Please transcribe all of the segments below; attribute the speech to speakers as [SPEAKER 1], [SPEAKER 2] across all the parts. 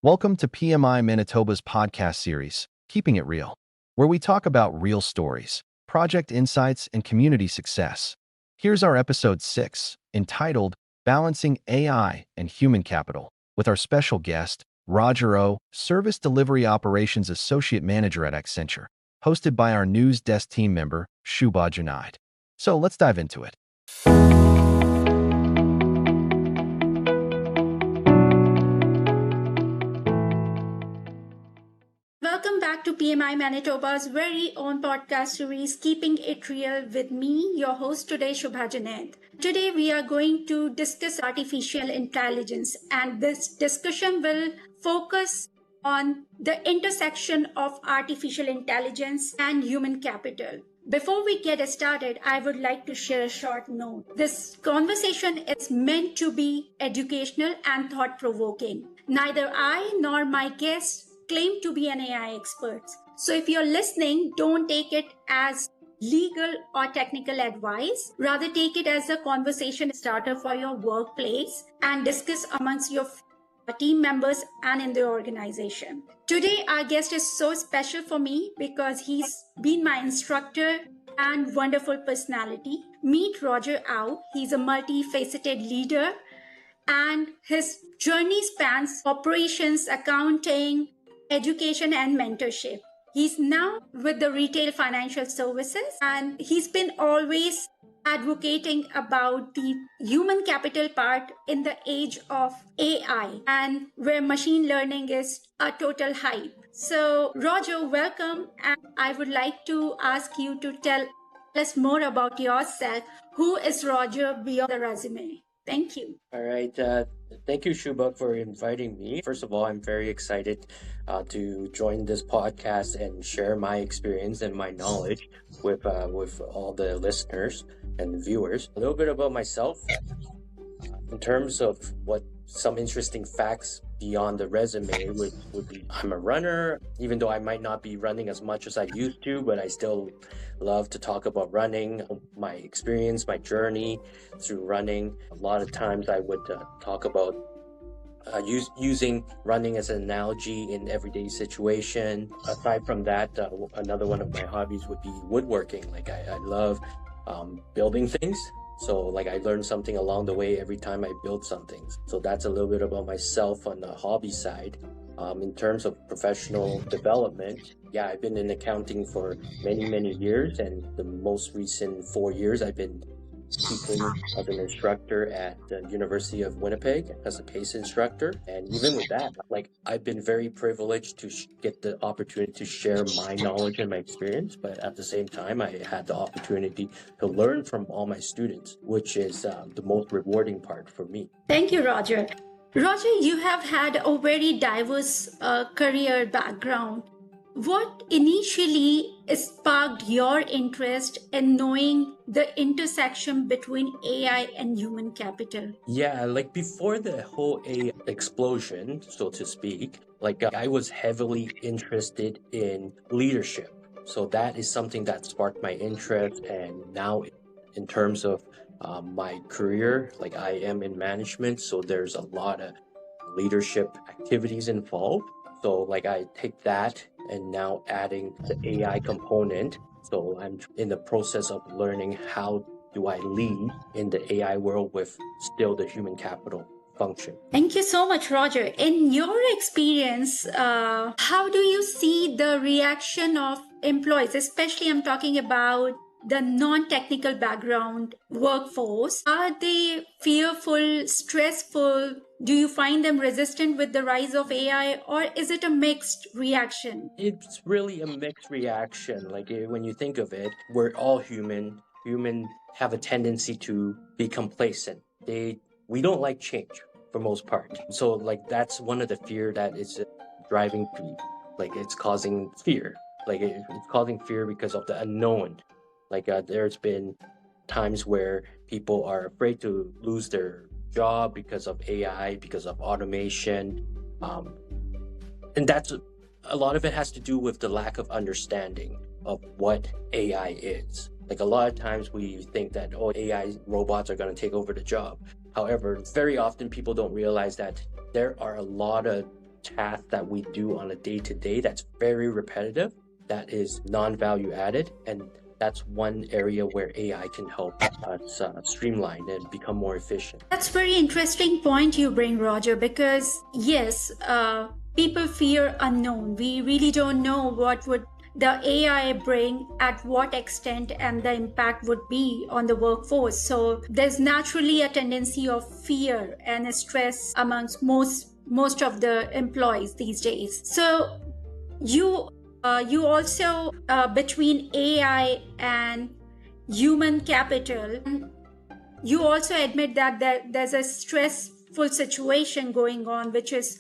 [SPEAKER 1] Welcome to PMI Manitoba's podcast series, Keeping It Real, where we talk about real stories, project insights, and community success. Here's our episode 6, entitled Balancing AI and Human Capital, with our special guest, Roger O, Service Delivery Operations Associate Manager at Accenture, hosted by our news desk team member, Shubha Junaid. So let's dive into it.
[SPEAKER 2] Welcome back to PMI Manitoba's very own podcast series, Keeping It Real, with me, your host today, Shubha Junaid. Today, we are going to discuss artificial intelligence, and this discussion will focus on the intersection of artificial intelligence and human capital. Before we get started, I would like to share a short note. This conversation is meant to be educational and thought-provoking. Neither I nor my guests claim to be an AI expert. So if you're listening, don't take it as legal or technical advice. Rather, take it as a conversation starter for your workplace and discuss amongst your team members and in the organization. Today, our guest is so special for me because he's been my instructor and wonderful personality. Meet Roger Au. He's a multifaceted leader and his journey spans operations, accounting, education, and mentorship. He's now with the retail financial services, and he's been always advocating about the human capital part in the age of AI and where machine learning is a total hype. So, Roger, welcome. And I would like to ask you to tell us more about yourself. Who is Roger beyond the resume? Thank you.
[SPEAKER 3] All right. Thank you, Shubha, for inviting me. First of all, I'm very excited to join this podcast and share my experience and my knowledge with all the listeners and viewers. A little bit about myself in terms of what some interesting facts beyond the resume would be. I'm a runner, even though I might not be running as much as I used to, but I still love to talk about running, my experience, my journey through running. A lot of times I would talk about using running as an analogy in everyday situation. Aside from that, another one of my hobbies would be woodworking. Like I love building things. So like I learn something along the way every time I build something. So that's a little bit about myself on the hobby side. In terms of professional development, yeah, I've been in accounting for many years, and the most recent 4 years I've been teaching as an instructor at the University of Winnipeg as a PACE instructor. And even with that, like I've been very privileged to get the opportunity to share my knowledge and my experience, but at the same time, I had the opportunity to learn from all my students, which is the most rewarding part for me.
[SPEAKER 2] Thank you, Roger. Roger, you have had a very diverse career background. What initially sparked your interest in knowing the intersection between AI and human capital?
[SPEAKER 3] Yeah, like before the whole AI explosion, so to speak, like I was heavily interested in leadership. So that is something that sparked my interest. And now in terms of my career, like I am in management, so there's a lot of leadership activities involved. So like I take that and now adding the AI component. So I'm in the process of learning how do I lead in the AI world with still the human capital function.
[SPEAKER 2] Thank you so much, Roger. In your experience, how do you see the reaction of employees, especially I'm talking about the non-technical background workforce? Are they fearful, stressful? Do you find them resistant with the rise of AI, or is it a mixed reaction?
[SPEAKER 3] It's really a mixed reaction. Like when you think of it, we're all human. Humans have a tendency to be complacent. We don't like change for most part. So like that's one of the fear that is driving people. Like it's causing fear. Like it's causing fear because of the unknown. Like there's been times where people are afraid to lose their job because of AI, because of automation. And that's a lot of it has to do with the lack of understanding of what AI is. Like a lot of times we think that, AI robots are going to take over the job. However, very often people don't realize that there are a lot of task that we do on a day-to-day that's very repetitive, that is non-value added, and that's one area where AI can help us streamline and become more efficient.
[SPEAKER 2] That's very interesting point you bring, Roger, because yes, people fear unknown. We really don't know what would the AI bring, at what extent, and the impact would be on the workforce. So there's naturally a tendency of fear and stress amongst most of the employees these days. So you also between AI and human capital, you also admit that there's a stressful situation going on, which is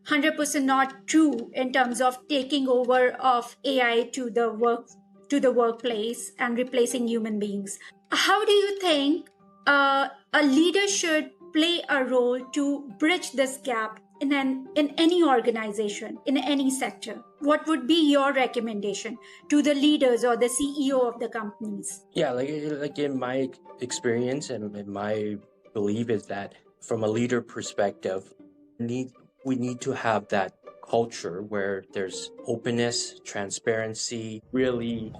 [SPEAKER 2] 100% not true in terms of taking over of AI to the workplace and replacing human beings. How do you think a leader should play a role to bridge this gap in any organization, in any sector? What would be your recommendation to the leaders or the CEO of the companies?
[SPEAKER 3] Yeah, like in my experience and my belief is that from a leader perspective, we need to have that culture where there's openness, transparency, really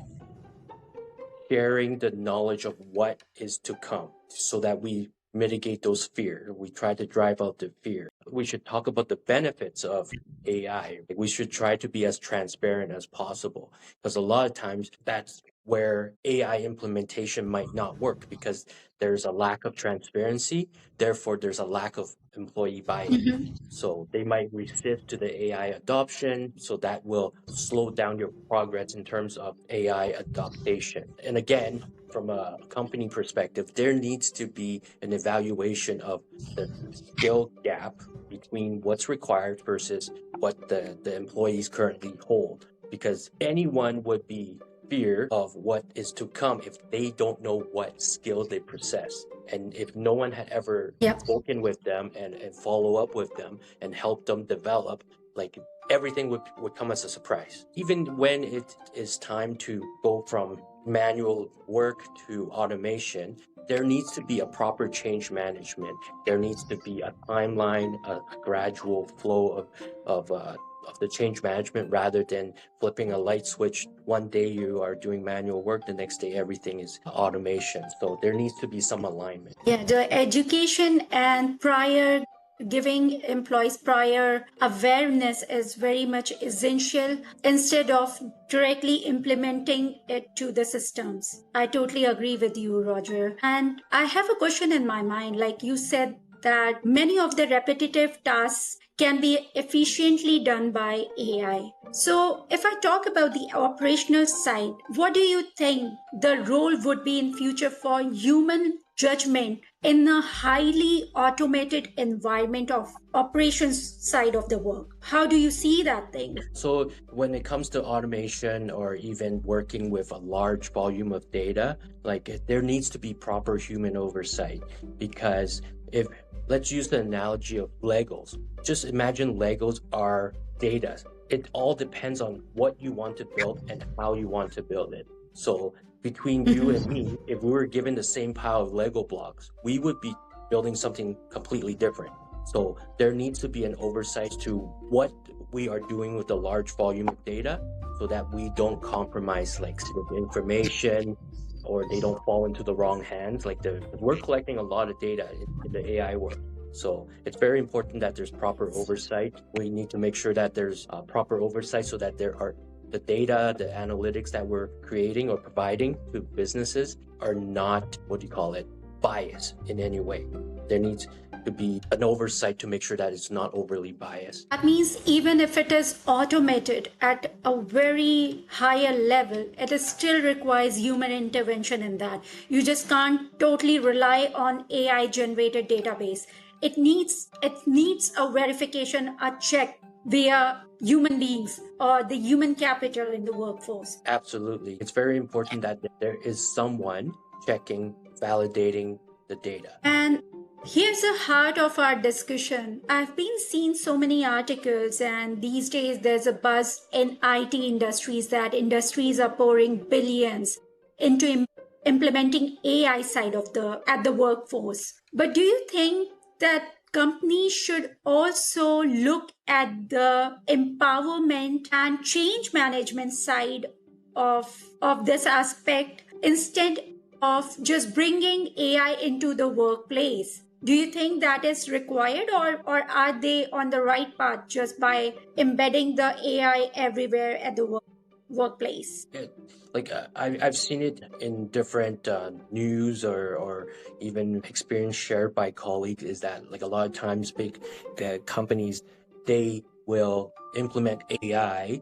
[SPEAKER 3] sharing the knowledge of what is to come so that we mitigate those fears. We try to drive out the fear. We should talk about the benefits of AI. We should try to be as transparent as possible because a lot of times that's where AI implementation might not work because there's a lack of transparency. Therefore, there's a lack of employee buy-in. So they might resist to the AI adoption. So that will slow down your progress in terms of AI adoption. And again, from a company perspective, there needs to be an evaluation of the skill gap between what's required versus what the employees currently hold. Because anyone would be fear of what is to come if they don't know what skill they possess. And if no one had ever spoken with them and follow up with them and help them develop, like everything would come as a surprise. Even when it is time to go from manual work to automation, there needs to be a proper change management. There needs to be a timeline, a gradual flow of the change management rather than flipping a light switch. One day you are doing manual work, the next day everything is automation. So there needs to be some alignment.
[SPEAKER 2] Yeah, the education and giving employees prior awareness is very much essential instead of directly implementing it to the systems. I totally agree with you, Roger. And I have a question in my mind. Like you said, that many of the repetitive tasks can be efficiently done by AI. So if I talk about the operational side, what do you think the role would be in future for human judgment in a highly automated environment of operations side of the work? How do you see that thing?
[SPEAKER 3] So when it comes to automation or even working with a large volume of data, like there needs to be proper human oversight because if let's use the analogy of Legos. Just imagine Legos are data. It all depends on what you want to build and how you want to build it. So between you and me, if we were given the same pile of Lego blocks, we would be building something completely different. So there needs to be an oversight to what we are doing with the large volume of data so that we don't compromise like information or they don't fall into the wrong hands. Like we're collecting a lot of data in the AI world. So it's very important that there's proper oversight. We need to make sure that there's proper oversight so that there are the data, the analytics that we're creating or providing to businesses are not, biased in any way. There needs to be an oversight to make sure that it's not overly biased.
[SPEAKER 2] That means even if it is automated at a very higher level, it still requires human intervention in that. You just can't totally rely on AI generated database. It needs a verification, a check via human beings or the human capital in the workforce.
[SPEAKER 3] Absolutely. It's very important that there is someone checking, validating the data.
[SPEAKER 2] And here's the heart of our discussion. I've been seeing so many articles, and these days there's a buzz in IT industries that industries are pouring billions into implementing AI side at the workforce. But do you think that companies should also look at the empowerment and change management side of this aspect instead of just bringing AI into the workplace. Do you think that is required, or are they on the right path just by embedding the AI everywhere at the workplace?
[SPEAKER 3] I've seen it in different news or even experience shared by colleagues, is that like a lot of times big companies, they will implement AI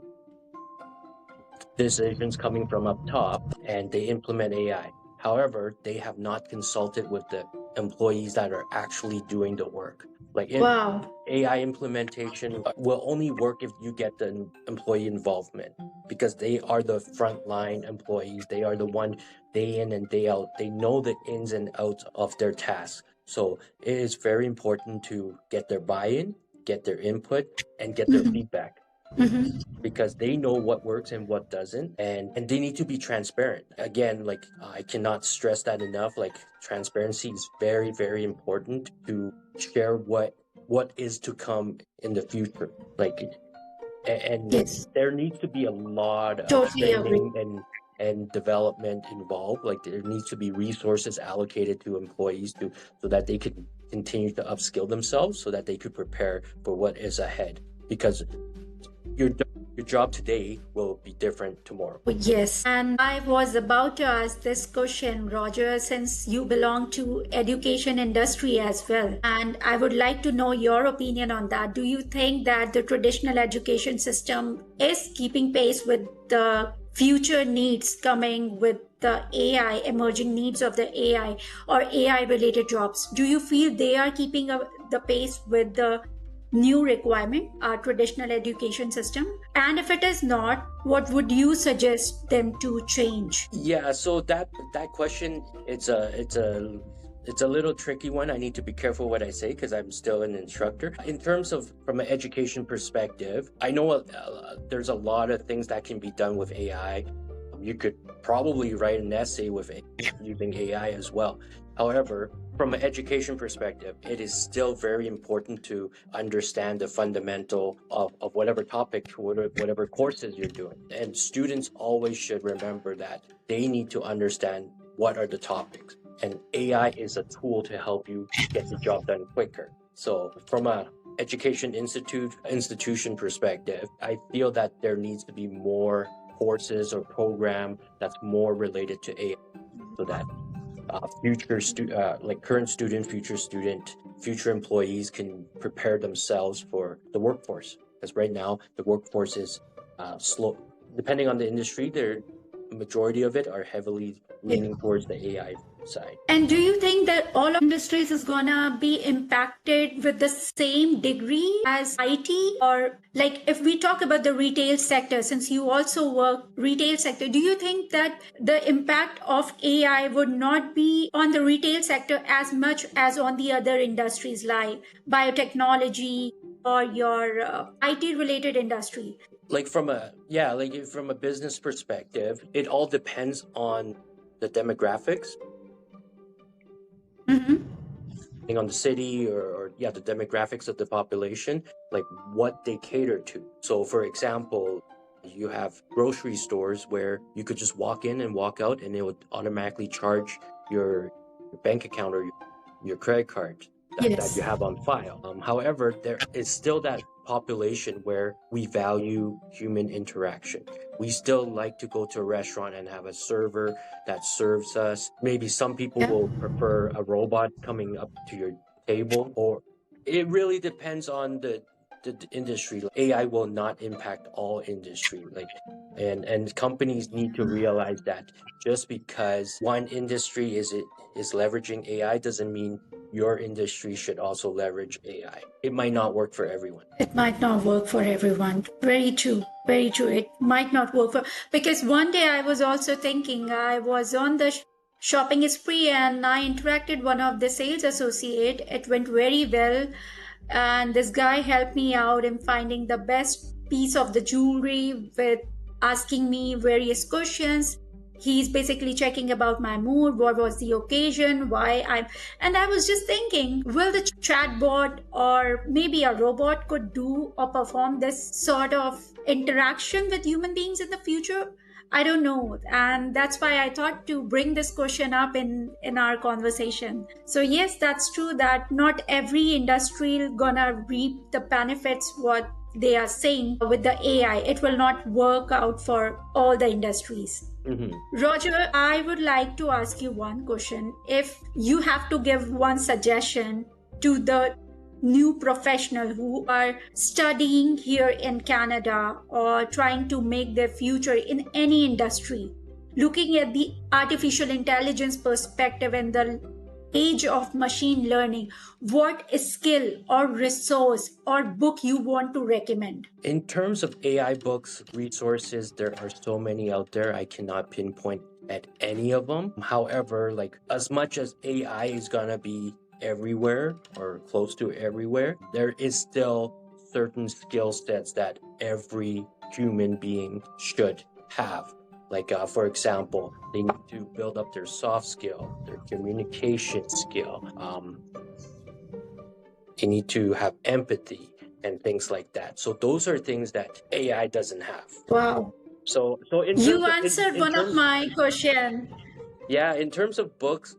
[SPEAKER 3] decisions coming from up top, and they implement AI. However, they have not consulted with the employees that are actually doing the work.
[SPEAKER 2] Wow.
[SPEAKER 3] AI implementation will only work if you get the employee involvement, because they are the frontline employees. They are the one day in and day out. They know the ins and outs of their tasks. So it is very important to get their buy-in, get their input, and get their feedback, because they know what works and what doesn't, and they need to be transparent. Again, I cannot stress that enough. Like, transparency is very, very important to share what is to come in the future. And
[SPEAKER 2] Yes.
[SPEAKER 3] there needs to be a lot of
[SPEAKER 2] Totally agree.
[SPEAKER 3] training and development involved. Like, there needs to be resources allocated to employees so that they could continue to upskill themselves, so that they could prepare for what is ahead, because your job today will be different tomorrow.
[SPEAKER 2] Yes, and I was about to ask this question, Roger, since you belong to education industry as well, and I would like to know your opinion on that. Do you think that the traditional education system is keeping pace with the future needs coming with the AI, emerging needs of the AI or AI related jobs? Do you feel they are keeping up the pace with the new requirement, our traditional education system? And if it is not, what would you suggest them to change?
[SPEAKER 3] Yeah, so that question, it's a little tricky one. I need to be careful what I say, because I'm still an instructor. In terms of from an education perspective, I know there's a lot of things that can be done with AI. You could probably write an essay with using AI as well. However, from an education perspective, it is still very important to understand the fundamental of whatever topic, whatever courses you're doing. And students always should remember that they need to understand what are the topics. And AI is a tool to help you get the job done quicker. So from a education institution perspective, I feel that there needs to be more courses or program that's more related to AI, so that current student, future employees can prepare themselves for the workforce. Because right now the workforce is slow. Depending on the industry, the majority of it are heavily leaning towards the AI side.
[SPEAKER 2] And do you think that all of industries is gonna be impacted with the same degree as IT? Or like if we talk about the retail sector, since you also work retail sector, do you think that the impact of AI would not be on the retail sector as much as on the other industries like biotechnology or your IT related industry?
[SPEAKER 3] From a business perspective, it all depends on the demographics. On the city or the demographics of the population, like what they cater to. So for example, you have grocery stores where you could just walk in and walk out, and it would automatically charge your bank account or your credit card that you have on file. However, there is still that population where we value human interaction. We still like to go to a restaurant and have a server that serves us. Maybe some people will prefer a robot coming up to your table, or it really depends on the industry. AI will not impact all industry. And companies need to realize that just because one industry is leveraging AI doesn't mean your industry should also leverage AI. It might not work for everyone.
[SPEAKER 2] It might not work for everyone. Very true. Very true. It might not work for, because one day I was also thinking, I was on the shopping spree and I interacted one of the sales associate. It went very well. And this guy helped me out in finding the best piece of the jewelry with asking me various questions. He's basically checking about my mood, what was the occasion, and I was just thinking, will the chatbot or maybe a robot could do or perform this sort of interaction with human beings in the future? I don't know. And that's why I thought to bring this question up in our conversation. So yes, that's true that not every industry gonna reap the benefits what they are saying with the AI. It will not work out for all the industries. Roger, I would like to ask you one question. If you have to give one suggestion to the new professional who are studying here in Canada or trying to make their future in any industry, looking at the artificial intelligence perspective and the age of machine learning, what skill or resource or book you want to recommend?
[SPEAKER 3] In terms of AI books, resources, there are so many out there. I cannot pinpoint at any of them. However, like as much as AI is gonna be everywhere or close to everywhere, there is still certain skill sets that every human being should have. Like, for example, they need to build up their soft skill, their communication skill. They need to have empathy and things like that. So those are things that AI doesn't have.
[SPEAKER 2] Wow.
[SPEAKER 3] So in
[SPEAKER 2] You
[SPEAKER 3] terms of,
[SPEAKER 2] answered one of my question.
[SPEAKER 3] yeah, in terms of books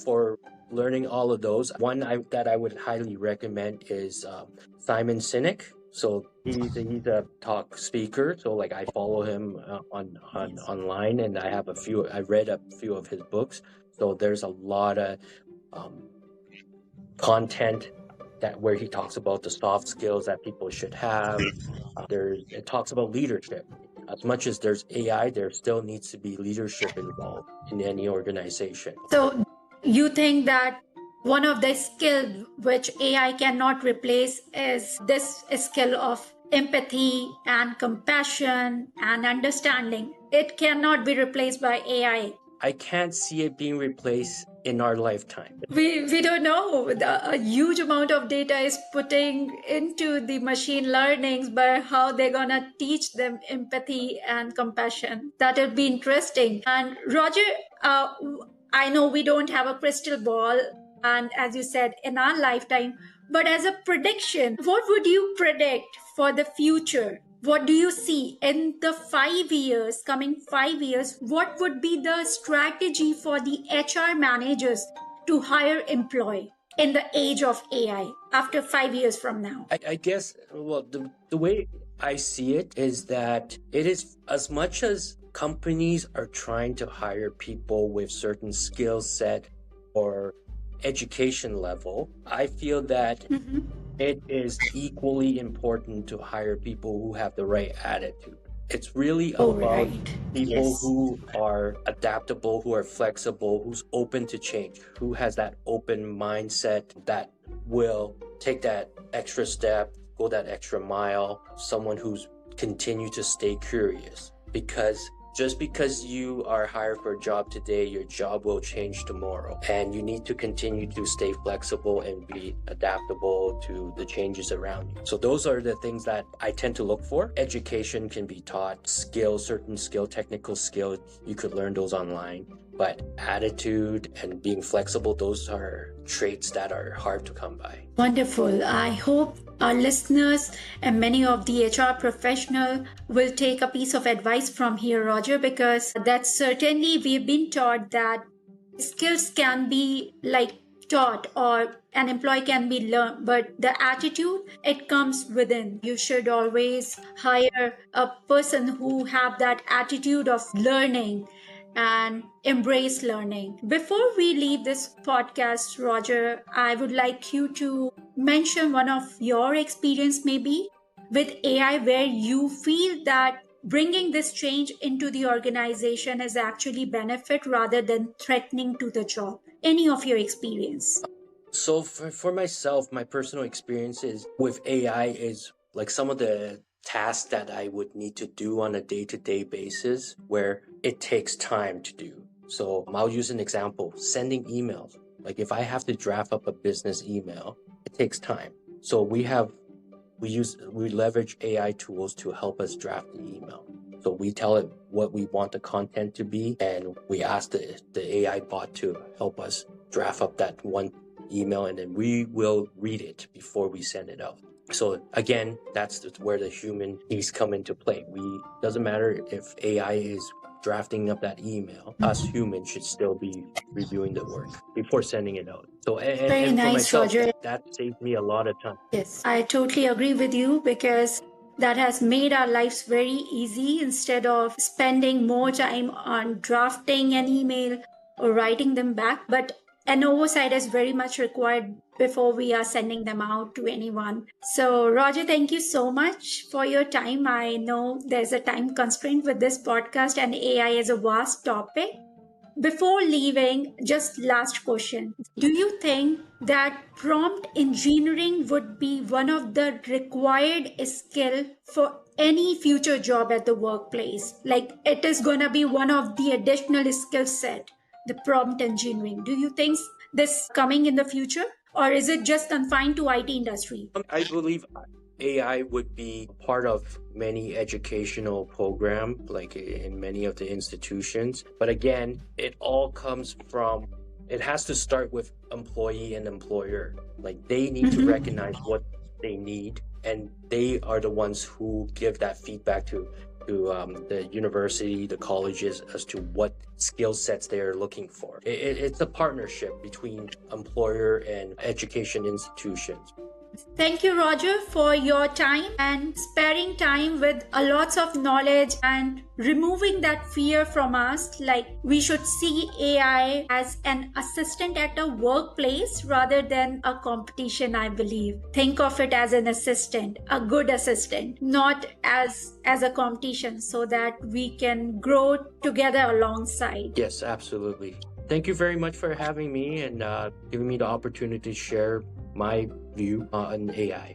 [SPEAKER 3] for learning all of those, one that I would highly recommend is Simon Sinek. So he's a talk speaker. So like I follow him online, and I read a few of his books. So there's a lot of content where he talks about the soft skills that people should have. It talks about leadership. As much as there's AI, there still needs to be leadership involved in any organization.
[SPEAKER 2] So you think that one of the skills which AI cannot replace is this skill of empathy and compassion and understanding. It cannot be replaced by AI.
[SPEAKER 3] I can't see it being replaced in our lifetime.
[SPEAKER 2] We don't know. A huge amount of data is putting into the machine learnings, but how they're gonna teach them empathy and compassion. That would be interesting. And Roger, I know we don't have a crystal ball, and as you said, in our lifetime, but as a prediction, what would you predict for the future? What do you see in the coming 5 years? What would be the strategy for the HR managers to hire employee in the age of AI after 5 years from now?
[SPEAKER 3] I guess, well, the way I see it is that it is as much as companies are trying to hire people with certain skill set or education level, I feel that it is equally important to hire people who have the right attitude. It's really about people who are adaptable, who are flexible, who's open to change, who has that open mindset that will take that extra step, go that extra mile, someone who's continue to stay curious. Because just because you are hired for a job today, your job will change tomorrow. And you need to continue to stay flexible and be adaptable to the changes around you. So those are the things that I tend to look for. Education can be taught, certain technical skills, you could learn those online. But attitude and being flexible, those are traits that are hard to come by.
[SPEAKER 2] Wonderful. I hope our listeners and many of the HR professionals will take a piece of advice from here, Roger, because that's certainly we've been taught that skills can be taught or an employee can be learned, but the attitude, it comes within. You should always hire a person who have that attitude of learning and embrace learning. Before we leave this podcast, Roger, I would like you to mention one of your experience maybe with AI where you feel that bringing this change into the organization is actually benefit rather than threatening to the job. Any of your experience?
[SPEAKER 3] So for myself, my personal experiences with AI is like some of the tasks that I would need to do on a day-to-day basis where it takes time to do. So I'll use an example, sending emails. Like if I have to draft up a business email, it takes time. So we leverage AI tools to help us draft the email. So we tell it what we want the content to be, and we ask the AI bot to help us draft up that one email, and then we will read it before we send it out. So again, that's where the human needs come into play. Doesn't matter if AI is drafting up that email, us humans should still be reviewing the work before sending it out. So
[SPEAKER 2] Very
[SPEAKER 3] and for
[SPEAKER 2] nice,
[SPEAKER 3] myself,
[SPEAKER 2] Roger.
[SPEAKER 3] that saved me a lot of time.
[SPEAKER 2] Yes, I totally agree with you because that has made our lives very easy instead of spending more time on drafting an email or writing them back. But an oversight is very much required before we are sending them out to anyone. So, Roger, thank you so much for your time. I know there's a time constraint with this podcast, and AI is a vast topic. Before leaving, just last question. Do you think that prompt engineering would be one of the required skill for any future job at the workplace? Like it is going to be one of the additional skill set, the prompt engineering. Do you think this coming in the future, or is it just confined to IT industry?
[SPEAKER 3] I believe AI would be part of many educational program, like in many of the institutions. But again, it has to start with employee and employer. Like they need to recognize what they need, and they are the ones who give that feedback to the university, the colleges, as to what skill sets they are looking for. It's a partnership between employer and education institutions.
[SPEAKER 2] Thank you, Roger, for your time and sparing time with a lots of knowledge and removing that fear from us. Like we should see AI as an assistant at a workplace rather than a competition, I believe. Think of it as an assistant, a good assistant, not as a competition, so that we can grow together alongside.
[SPEAKER 3] Yes, absolutely. Thank you very much for having me and giving me the opportunity to share my view on AI.